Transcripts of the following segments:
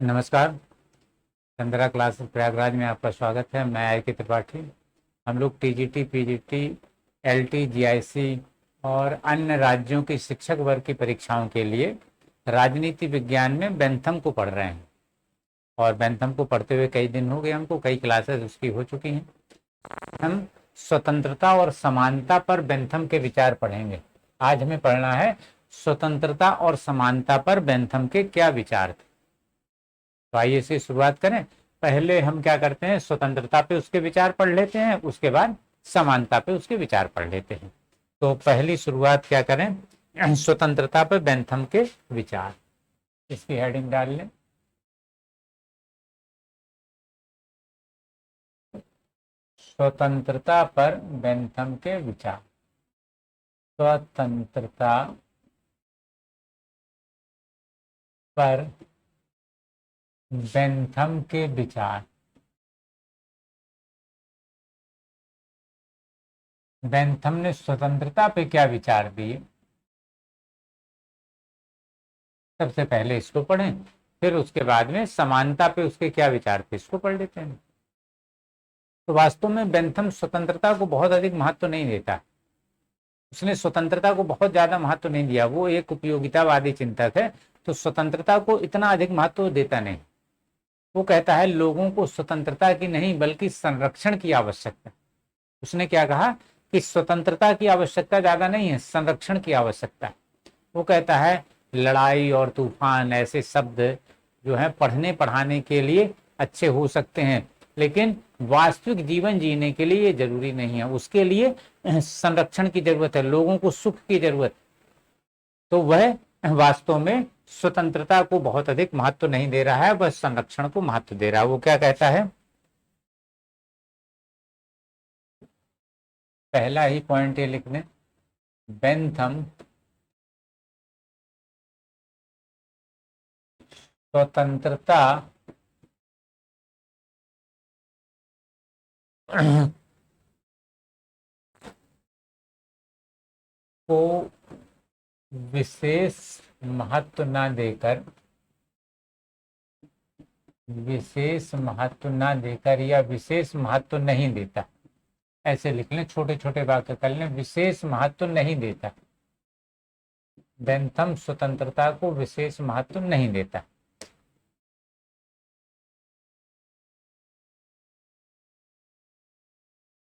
नमस्कार। 15 क्लास प्रयागराज में आपका स्वागत है। मैं आई के त्रिपाठी। हम लोग टीजीटी, पीजीटी, एलटी, जीआईसी और अन्य राज्यों की शिक्षक वर्ग की परीक्षाओं के लिए राजनीति विज्ञान में बेंथम को पढ़ रहे हैं। और बेंथम को पढ़ते हुए कई दिन हो गए, हमको कई क्लासेस उसकी हो चुकी हैं। हम स्वतंत्रता और समानता पर बेंथम के विचार पढ़ेंगे। आज हमें पढ़ना है स्वतंत्रता और समानता पर बेंथम के क्या विचार थे। तो आइए से शुरुआत करें। पहले हम क्या करते हैं, स्वतंत्रता पे उसके विचार पढ़ लेते हैं, उसके बाद समानता पे उसके विचार पढ़ लेते हैं। तो पहली शुरुआत क्या करें, स्वतंत्रता पे बेंथम के विचार। इसकी हेडिंग डाल लें, स्वतंत्रता पर बेंथम के विचार। स्वतंत्रता पर बेंथम के विचार। बेंथम ने स्वतंत्रता पे क्या विचार दिए, सबसे पहले इसको पढ़ें, फिर उसके बाद में समानता पे उसके क्या विचार थे, इसको पढ़ लेते हैं। तो वास्तव में बेंथम स्वतंत्रता को बहुत अधिक महत्व नहीं देता। उसने स्वतंत्रता को बहुत ज्यादा महत्व नहीं दिया। वो एक उपयोगितावादी चिंतक है, तो स्वतंत्रता को इतना अधिक महत्व देता नहीं। वो कहता है लोगों को स्वतंत्रता की नहीं बल्कि संरक्षण की आवश्यकता। उसने क्या कहा कि स्वतंत्रता की आवश्यकता ज्यादा नहीं है, संरक्षण की आवश्यकता। वो कहता है लड़ाई और तूफान ऐसे शब्द जो है पढ़ने पढ़ाने के लिए अच्छे हो सकते हैं, लेकिन वास्तविक जीवन जीने के लिए ये जरूरी नहीं है। उसके लिए संरक्षण की जरूरत है, लोगों को सुख की जरूरत। तो वह वास्तव में स्वतंत्रता को बहुत अधिक महत्व नहीं दे रहा है, वह संरक्षण को महत्व दे रहा है। वो क्या कहता है, पहला ही पॉइंट ये लिख लें, बेंथम स्वतंत्रता को विशेष महत्व ना देकर, विशेष महत्व ना देकर या विशेष महत्व नहीं देता, ऐसे लिख लें, छोटे छोटे वाक्य कर लें, विशेष महत्व नहीं देता। बेंथम स्वतंत्रता को विशेष महत्व नहीं देता।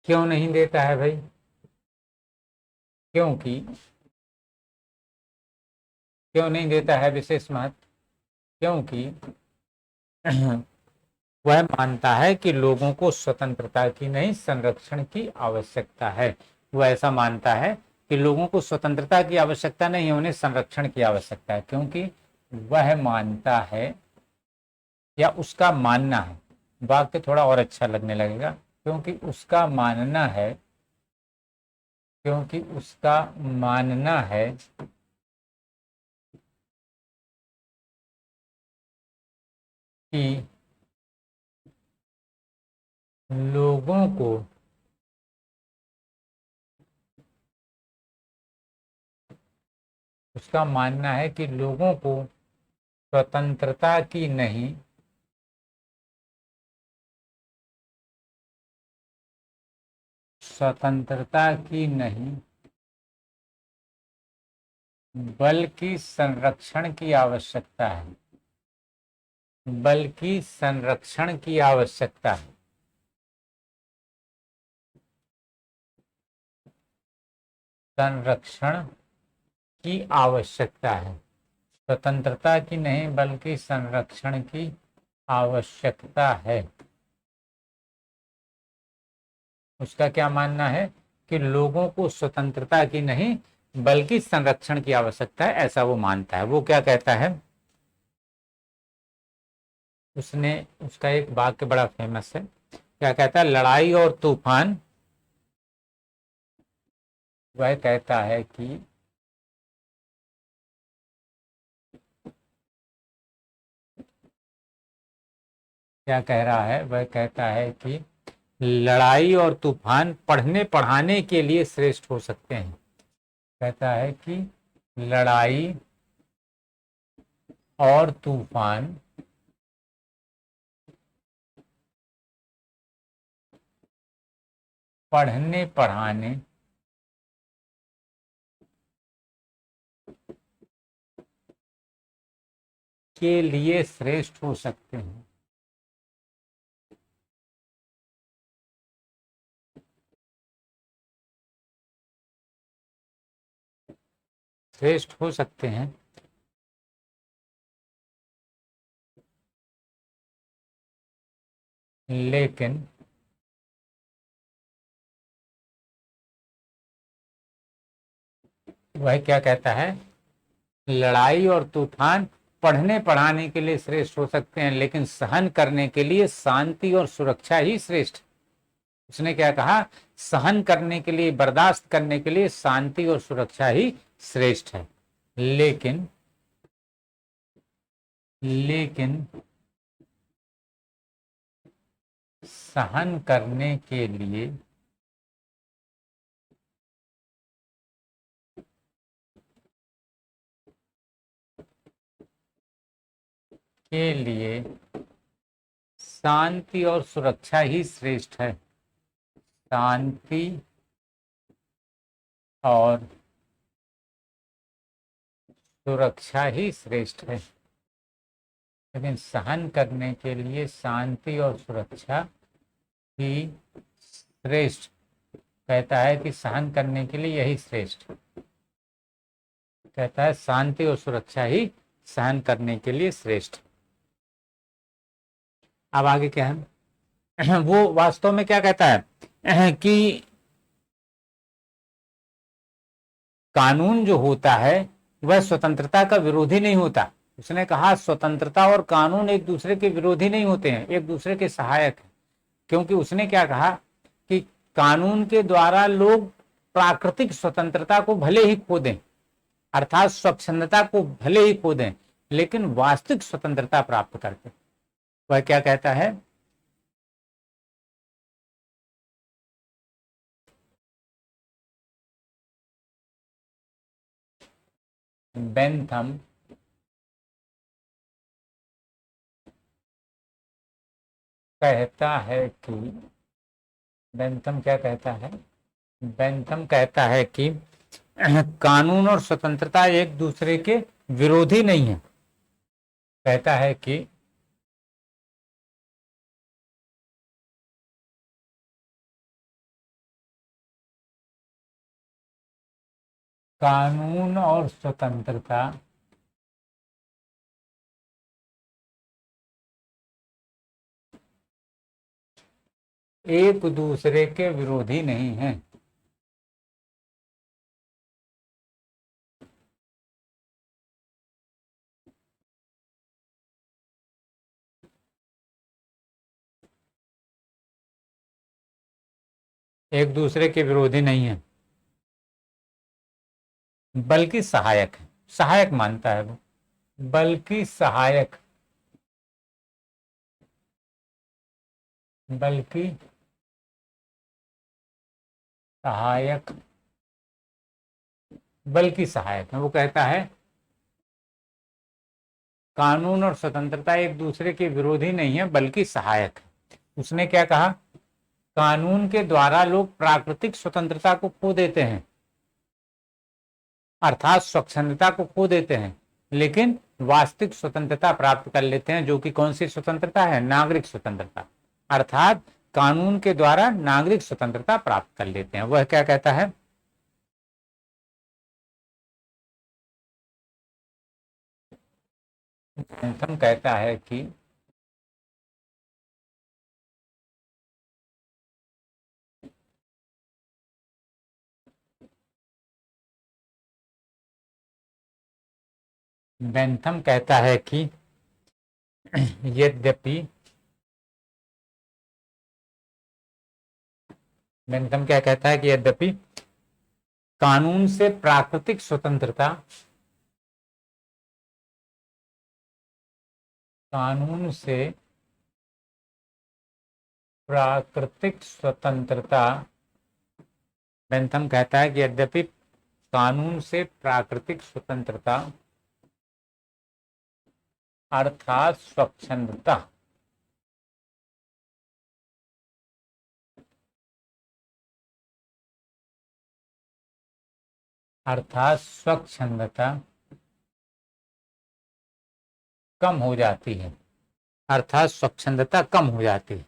क्यों नहीं देता है भाई? क्योंकि, क्यों नहीं देता है विशेष महत्व? क्योंकि वह मानता है कि लोगों को स्वतंत्रता की नहीं संरक्षण की आवश्यकता है। वह ऐसा मानता है कि लोगों को स्वतंत्रता की आवश्यकता नहीं है, उन्हें संरक्षण की आवश्यकता है। क्योंकि वह मानता है या उसका मानना है, वाक्य थोड़ा और अच्छा लगने लगेगा, क्योंकि उसका मानना है, क्योंकि उसका मानना है कि लोगों को उसका मानना है कि लोगों को स्वतंत्रता की नहीं, स्वतंत्रता की नहीं बल्कि संरक्षण की आवश्यकता है, बल्कि संरक्षण की आवश्यकता है। संरक्षण की आवश्यकता है, स्वतंत्रता की नहीं बल्कि संरक्षण की आवश्यकता है। उसका क्या मानना है कि लोगों को स्वतंत्रता की नहीं बल्कि संरक्षण की आवश्यकता है, ऐसा वो मानता है। वो क्या कहता है, उसने, उसका एक वाक्य बड़ा फेमस है, क्या कहता है, लड़ाई और तूफान, वह कहता है कि क्या कह रहा है, वह कहता है कि लड़ाई और तूफान पढ़ने पढ़ाने के लिए श्रेष्ठ हो सकते हैं। कहता है कि लड़ाई और तूफान पढ़ने पढ़ाने के लिए श्रेष्ठ हो सकते हैं। श्रेष्ठ हो सकते हैं, लेकिन वह क्या कहता है, लड़ाई और तूफान पढ़ने पढ़ाने के लिए श्रेष्ठ हो सकते हैं, लेकिन सहन करने के लिए शांति और सुरक्षा ही श्रेष्ठ। उसने क्या कहा, सहन करने के लिए, बर्दाश्त करने के लिए शांति और सुरक्षा ही श्रेष्ठ है। लेकिन लेकिन सहन करने के लिए शांति और सुरक्षा ही श्रेष्ठ है। शांति और सुरक्षा ही श्रेष्ठ है। लेकिन सहन करने के लिए शांति और सुरक्षा ही श्रेष्ठ, कहता है कि सहन करने के लिए यही श्रेष्ठ, कहता है शांति और सुरक्षा ही सहन करने के लिए श्रेष्ठ। अब आगे क्या है, वो वास्तव में क्या कहता है कि कानून जो होता है वह स्वतंत्रता का विरोधी नहीं होता। उसने कहा स्वतंत्रता और कानून एक दूसरे के विरोधी नहीं होते हैं, एक दूसरे के सहायक हैं। क्योंकि उसने क्या कहा कि कानून के द्वारा लोग प्राकृतिक स्वतंत्रता को भले ही खो दें, अर्थात स्वच्छंदता को भले ही खो दें, लेकिन वास्तविक स्वतंत्रता प्राप्त करते। वह क्या कहता है, बेंथम कहता है कि, बेंथम क्या कहता है, बेंथम कहता है कि कानून और स्वतंत्रता एक दूसरे के विरोधी नहीं है। कहता है कि कानून और स्वतंत्रता एक दूसरे के विरोधी नहीं है। एक दूसरे के विरोधी नहीं है, बल्कि सहायक है। सहायक मानता है वो, बल्कि सहायक, बल्कि सहायक, बल्कि सहायक है। वो कहता है कानून और स्वतंत्रता एक दूसरे के विरोधी नहीं है, बल्कि सहायक है। उसने क्या कहा, कानून के द्वारा लोग प्राकृतिक स्वतंत्रता को खो देते हैं, अर्थात स्वच्छंदता को खो देते हैं, लेकिन वास्तविक स्वतंत्रता प्राप्त कर लेते हैं, जो कि कौन सी स्वतंत्रता है, नागरिक स्वतंत्रता। अर्थात कानून के द्वारा नागरिक स्वतंत्रता प्राप्त कर लेते हैं। वह क्या कहता है, बेंथम कहता है कि बेंथम कहता है कि यद्यपि, बेंथम क्या कहता है कि यद्यपि कानून से प्राकृतिक स्वतंत्रता, कानून से प्राकृतिक स्वतंत्रता, बेंथम कहता है कि यद्यपि कानून से प्राकृतिक स्वतंत्रता अर्थात स्वच्छंदता अर्थात स्वच्छंदता कम हो जाती है, अर्थात स्वच्छंदता कम हो जाती है,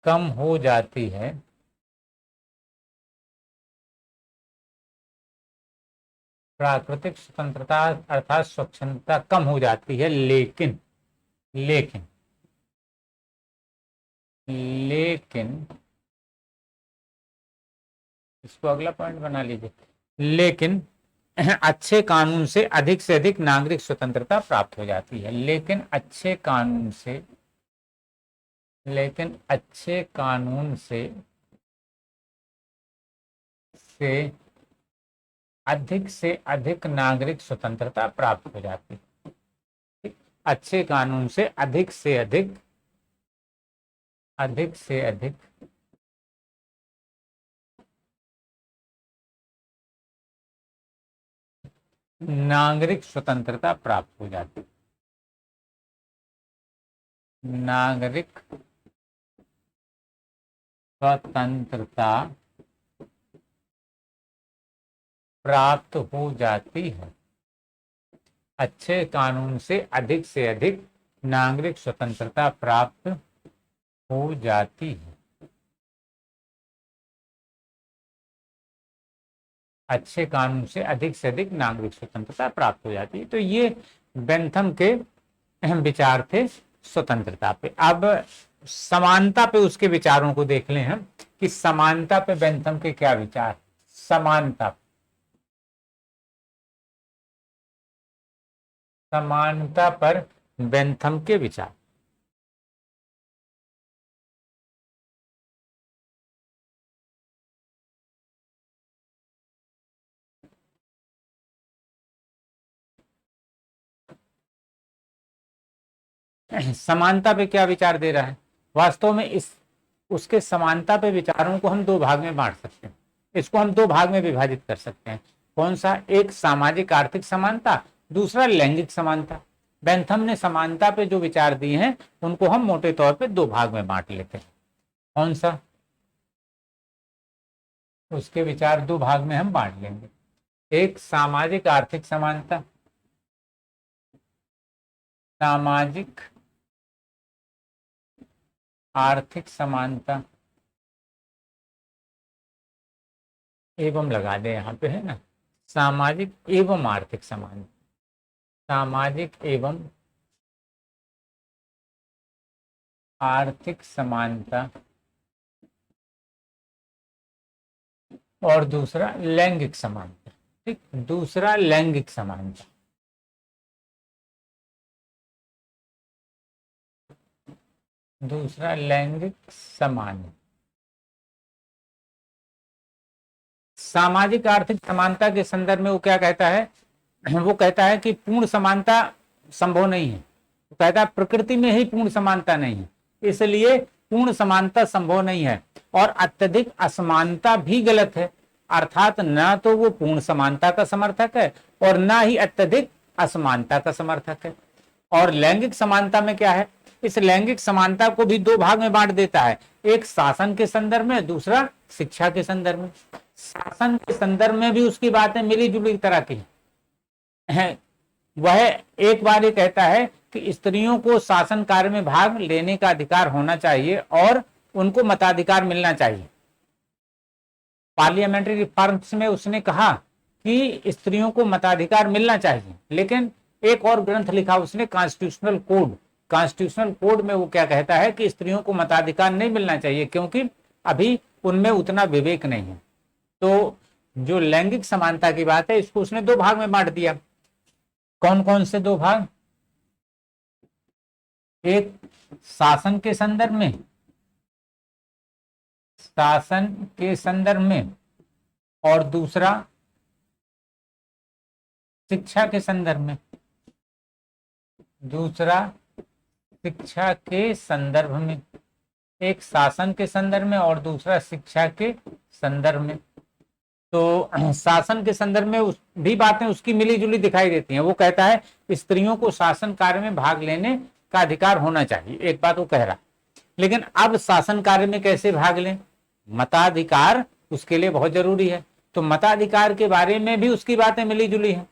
कम हो जाती है। प्राकृतिक स्वतंत्रता अर्थात स्वच्छंदता कम हो जाती है, लेकिन लेकिन लेकिन इसको अगला पॉइंट बना लीजिए। लेकिन अच्छे कानून से अधिक नागरिक स्वतंत्रता प्राप्त हो जाती है। लेकिन अच्छे कानून से अधिक नागरिक स्वतंत्रता प्राप्त हो जाती है। अच्छे कानून से अधिक नागरिक स्वतंत्रता प्राप्त हो जाती है। नागरिक स्वतंत्रता प्राप्त हो जाती है। अच्छे कानून से अधिक नागरिक स्वतंत्रता प्राप्त हो जाती है। अच्छे कानून से अधिक नागरिक स्वतंत्रता प्राप्त हो जाती है। तो ये बेंथम के अहम विचार थे स्वतंत्रता पे। अब समानता पे उसके विचारों को देख लें हम कि समानता पे बेंथम के क्या विचार। समानता पर बेंथम के विचार। समानता पे क्या विचार दे रहा है? वास्तव में इस उसके समानता पे विचारों को हम दो भाग में बांट सकते हैं। इसको हम दो भाग में विभाजित कर सकते हैं। कौन सा? एक सामाजिक आर्थिक समानता, दूसरा लैंगिक समानता। बेंथम ने समानता पे जो विचार दिए हैं उनको हम मोटे तौर पे दो भाग में बांट लेते हैं। कौन सा? उसके विचार दो भाग में हम बांट लेंगे। एक सामाजिक आर्थिक समानता, सामाजिक आर्थिक समानता एवं लगा दे यहाँ पे, है ना, सामाजिक एवं आर्थिक समानता, सामाजिक एवं आर्थिक समानता। और दूसरा लैंगिक समानता। ठीक, दूसरा लैंगिक समानता। दूसरा लैंगिक समानता। सामाजिक आर्थिक समानता के संदर्भ में वो क्या कहता है? वो कहता है कि पूर्ण समानता संभव नहीं है। वो कहता है प्रकृति में ही पूर्ण समानता नहीं है, इसलिए पूर्ण समानता संभव नहीं है। और अत्यधिक असमानता भी गलत है, अर्थात ना तो वो पूर्ण समानता का समर्थक है और ना ही अत्यधिक असमानता का समर्थक है। और लैंगिक समानता में क्या है? इस लैंगिक समानता को भी दो भाग में बांट देता है, एक शासन के संदर्भ में, दूसरा शिक्षा के संदर्भ में। शासन के संदर्भ में भी उसकी बातें मिली जुली तरह की हैं। वह एक बार ये कहता है कि स्त्रियों को शासन कार्य में भाग लेने का अधिकार होना चाहिए और उनको मताधिकार मिलना चाहिए। पार्लियामेंट्री रिफॉर्म्स में उसने कहा कि स्त्रियों को मताधिकार मिलना चाहिए, लेकिन एक और ग्रंथ लिखा उसने, कॉन्स्टिट्यूशनल कोड। कॉन्स्टिट्यूशनल कोड में वो क्या कहता है कि स्त्रियों को मताधिकार नहीं मिलना चाहिए क्योंकि अभी उनमें उतना विवेक नहीं है। तो जो लैंगिक समानता की बात है इसको उसने दो भाग में बांट दिया। कौन कौन से दो भाग? एक शासन के संदर्भ में, शासन के संदर्भ में, और दूसरा शिक्षा के संदर्भ में। दूसरा शिक्षा के संदर्भ में, एक शासन के संदर्भ में और दूसरा शिक्षा के संदर्भ में। तो शासन के संदर्भ में भी बातें उसकी मिली जुली दिखाई देती हैं। वो कहता है स्त्रियों को शासन कार्य में भाग लेने का अधिकार होना चाहिए, एक बात वो कह रहा। लेकिन अब शासन कार्य में कैसे भाग लें? मताधिकार उसके लिए बहुत जरूरी है। तो मताधिकार के बारे में भी उसकी बातें मिली जुली हैं।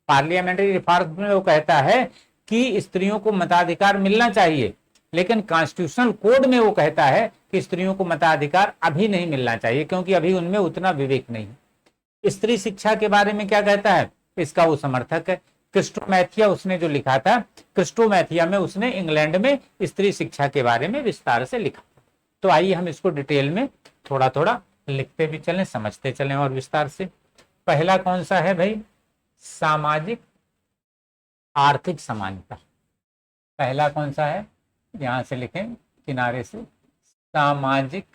पार्लियामेंट्री रिफॉर्म में वो कहता है कि स्त्रियों को मताधिकार मिलना चाहिए, लेकिन कॉन्स्टिट्यूशनल कोड में वो कहता है कि स्त्रियों को मताधिकार अभी नहीं मिलना चाहिए, क्योंकि अभी उनमें उतना विवेक नहीं है। स्त्री शिक्षा के बारे में क्या कहता है, इसका वो समर्थक है। क्रिस्टोमैथिया उसने जो लिखा था, क्रिस्टोमैथिया में उसने इंग्लैंड में स्त्री शिक्षा के बारे में विस्तार से लिखा। तो आइए हम इसको डिटेल में थोड़ा थोड़ा लिखते भी चलें, समझते चलें और विस्तार से। पहला कौन सा है भाई, सामाजिक आर्थिक समानता। पहला कौन सा है, यहां से लिखें किनारे से, सामाजिक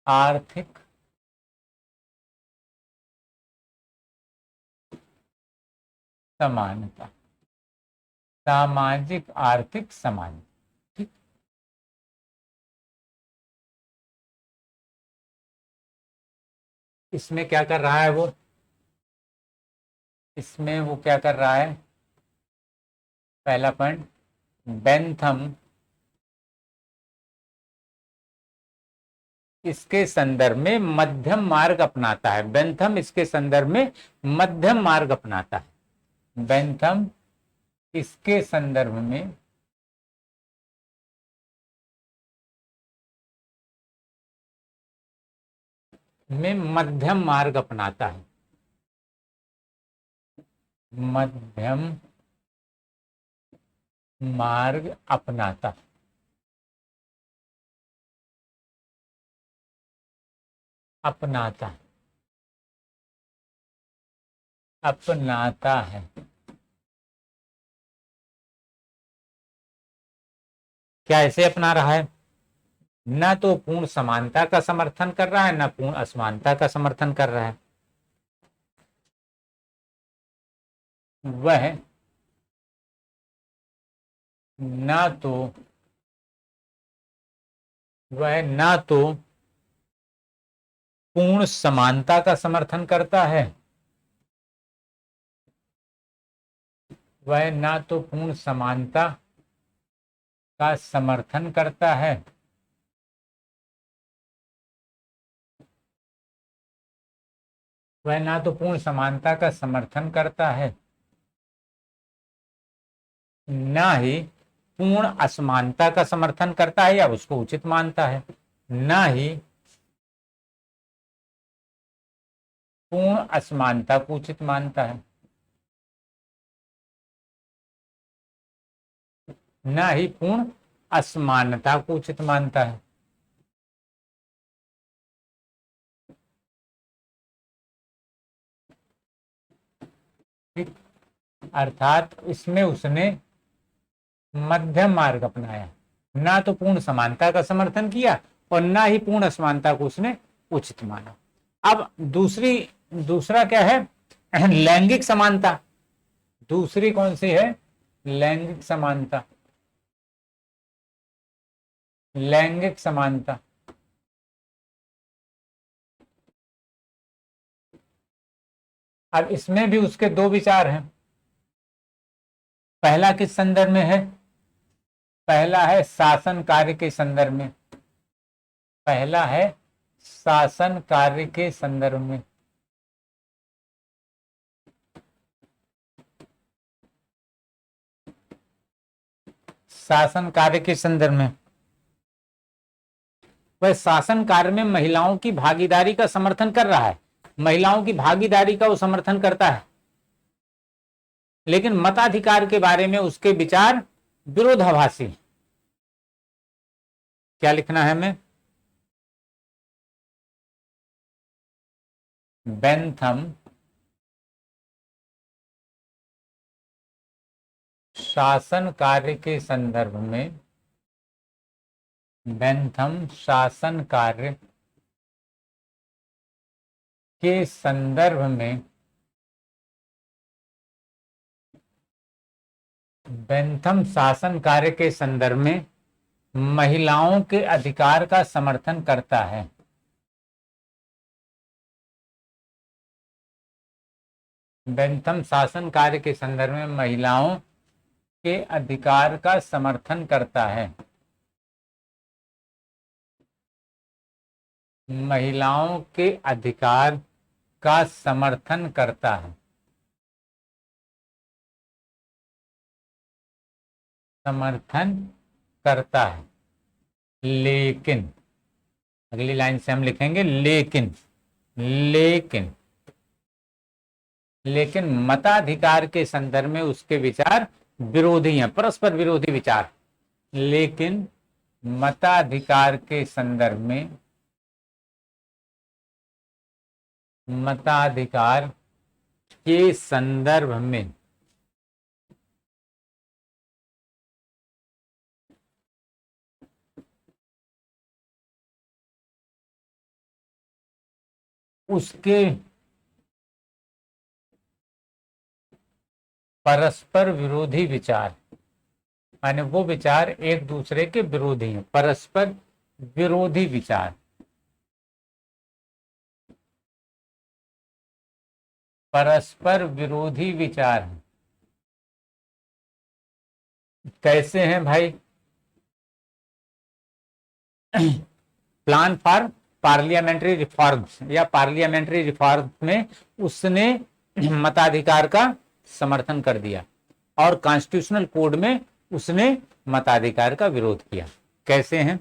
आर्थिक समानता, सामाजिक आर्थिक समानता। ठीक, इसमें क्या कर रहा है वो, इसमें वो क्या कर रहा है, पहला पॉइंट, बेंथम इसके संदर्भ में मध्यम मार्ग अपनाता है। बेंथम इसके संदर्भ में मध्यम मार्ग अपनाता है। बेंथम इसके संदर्भ में मध्यम मार्ग अपनाता है। मध्यम मार्ग अपनाता, अपनाता, अपनाता है। क्या ऐसे अपना रहा है, ना तो पूर्ण समानता का समर्थन कर रहा है, ना पूर्ण असमानता का समर्थन कर रहा है। वह ना तो, वह ना तो पूर्ण समानता का समर्थन करता है, वह ना तो पूर्ण समानता का समर्थन करता है, वह ना तो पूर्ण समानता का समर्थन करता है, ना ही पूर्ण असमानता का समर्थन करता है या उसको उचित मानता है, ना ही पूर्ण असमानता को उचित मानता है, ना ही पूर्ण असमानता को उचित मानता है। ठीक, अर्थात इसमें उसने मध्यम मार्ग अपनाया, ना तो पूर्ण समानता का समर्थन किया और ना ही पूर्ण असमानता को उसने उचित माना। अब दूसरा क्या है, लैंगिक समानता। दूसरी कौन सी है, लैंगिक समानता। लैंगिक समानता, अब इसमें भी उसके दो विचार हैं। पहला किस संदर्भ में है, पहला है शासन कार्य के संदर्भ में, पहला है शासन कार्य के संदर्भ में। शासन कार्य के संदर्भ में वह शासन कार्य में महिलाओं की भागीदारी का समर्थन कर रहा है, महिलाओं की भागीदारी का वो समर्थन करता है, लेकिन मताधिकार के बारे में उसके विचार विरोधाभासी। क्या लिखना है हमें, बेंथम शासन कार्य के संदर्भ में, बेंथम शासन कार्य के संदर्भ में, बेंथम शासन कार्य के संदर्भ में महिलाओं के अधिकार का समर्थन करता है। बेंथम शासन कार्य के संदर्भ में महिलाओं के अधिकार का समर्थन करता है। महिलाओं के अधिकार का समर्थन करता है, समर्थन करता है, लेकिन अगली लाइन से हम लिखेंगे लेकिन, लेकिन लेकिन मताधिकार के संदर्भ में उसके विचार विरोधी हैं, परस्पर विरोधी विचार। लेकिन मताधिकार के संदर्भ में, मताधिकार के संदर्भ में उसके परस्पर विरोधी विचार, माने वो विचार एक दूसरे के विरोधी हैं, परस्पर विरोधी विचार, परस्पर विरोधी विचार हैं। कैसे हैं भाई? प्लान फॉर पार्लियामेंट्री रिफॉर्म्स या पार्लियामेंट्री रिफॉर्म्स में उसने मताधिकार का समर्थन कर दिया और कॉन्स्टिट्यूशनल कोड में उसने मताधिकार का विरोध किया। कैसे हैं?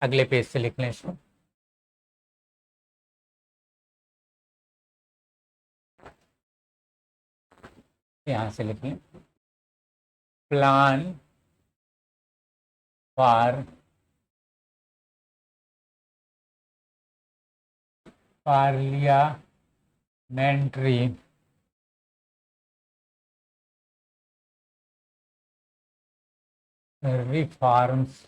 अगले पेज से लिख लें इसको। यहां से लिख लें, plan for parliamentary reforms,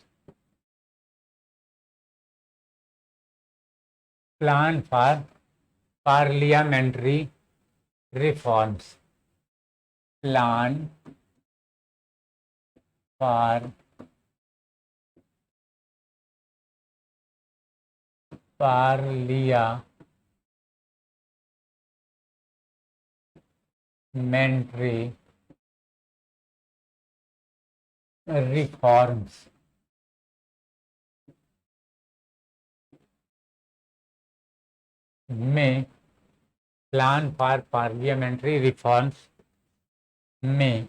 plan for parliamentary reforms, plan for parliamentary reforms में, प्लान फॉर पार्लियामेंट्री रिफॉर्म्स में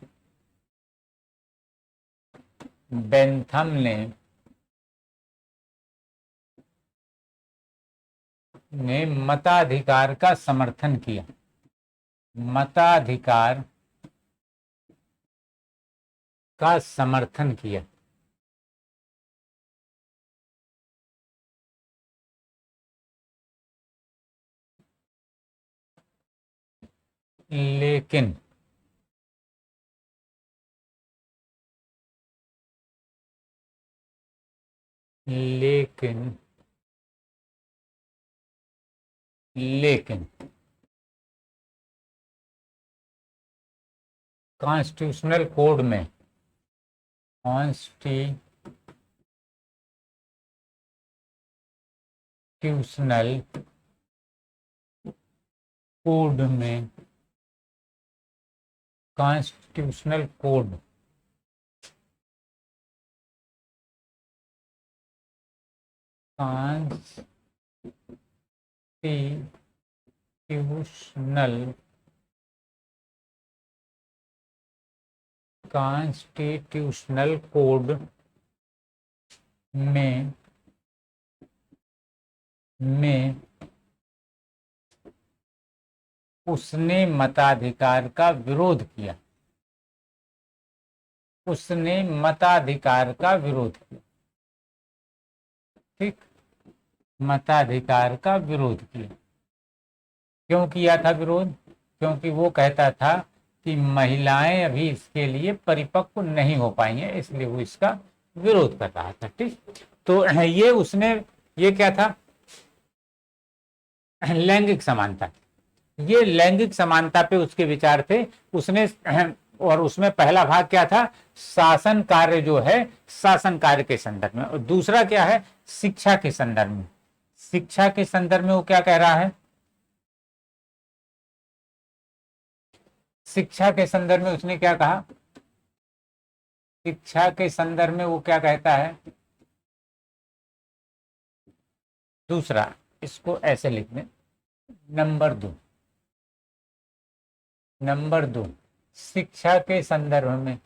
बेंथम ने मताधिकार का समर्थन किया, मताधिकार का समर्थन किया। लेकिन लेकिन लेकिन कॉन्स्टिट्यूशनल कोड में, कॉन्स्टिट्यूशनल कोड में, constitutional code, constitutional constitutional code में उसने मताधिकार का विरोध किया, उसने मताधिकार का विरोध किया। ठीक, मताधिकार का विरोध किया। क्यों किया था विरोध? क्योंकि वो कहता था कि महिलाएं अभी इसके लिए परिपक्व नहीं हो पाई हैं, इसलिए वो इसका विरोध कर रहा था। ठीक, तो ये उसने, ये क्या था? लैंगिक समानता, ये लैंगिक समानता पे उसके विचार थे। उसने, और उसमें पहला भाग क्या था? शासन कार्य जो है, शासन कार्य के संदर्भ में। और दूसरा क्या है? शिक्षा के संदर्भ में। शिक्षा के संदर्भ में वो क्या कह रहा है? शिक्षा के संदर्भ में उसने क्या कहा? शिक्षा के संदर्भ में वो क्या कहता है। दूसरा, इसको ऐसे लिख दें, नंबर 2 शिक्षा के संदर्भ में,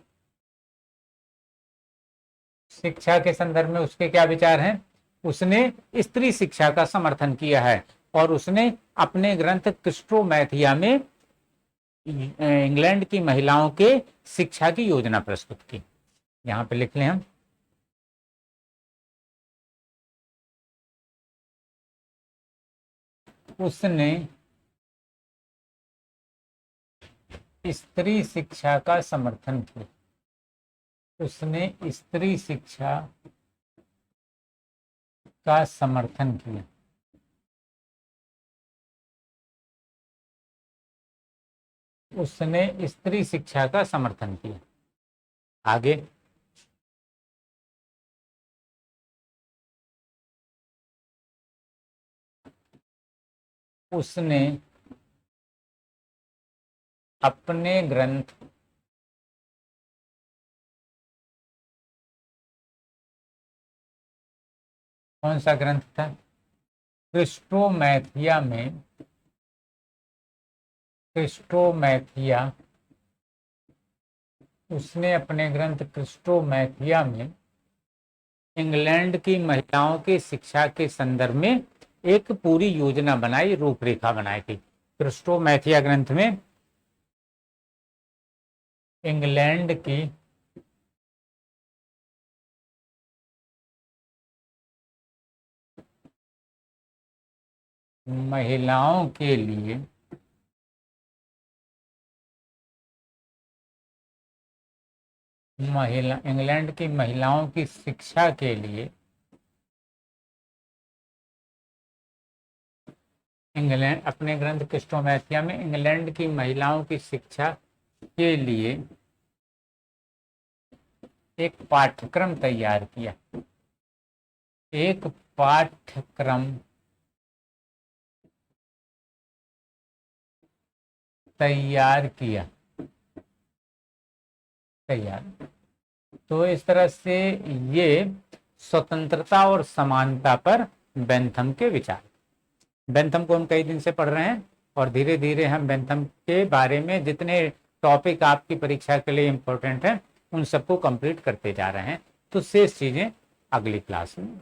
शिक्षा के संदर्भ में उसके क्या विचार हैं। उसने स्त्री शिक्षा का समर्थन किया है और उसने अपने ग्रंथ क्रिस्टोमैथिया में इंग्लैंड की महिलाओं के शिक्षा की योजना प्रस्तुत की। यहां पे लिख लें हम, उसने स्त्री शिक्षा का समर्थन किया, उसने स्त्री शिक्षा का समर्थन किया। उसने स्त्री शिक्षा का समर्थन किया। आगे, उसने अपने ग्रंथ कौन सा ग्रंथ था, क्रिस्टोमैथिया में, क्रिस्टोमैथिया, उसने अपने ग्रंथ क्रिस्टोमैथिया में इंग्लैंड की महिलाओं की शिक्षा के संदर्भ में एक पूरी योजना बनाई, रूपरेखा बनाई थी। क्रिस्टोमैथिया ग्रंथ में इंग्लैंड की महिलाओं के लिए इंग्लैंड की महिलाओं की शिक्षा के लिए इंग्लैंड, अपने ग्रंथ क्रिस्टोमैथिया में इंग्लैंड की महिलाओं की शिक्षा के लिए एक पाठ्यक्रम तैयार किया, एक पाठ्यक्रम तैयार किया, तैयार। तो इस तरह से ये स्वतंत्रता और समानता पर बेंथम के विचार। बेंथम को हम कई दिन से पढ़ रहे हैं और धीरे धीरे हम बेंथम के बारे में जितने टॉपिक आपकी परीक्षा के लिए इंपॉर्टेंट हैं उन सबको कंप्लीट करते जा रहे हैं। तो शेष चीजें अगली क्लास में।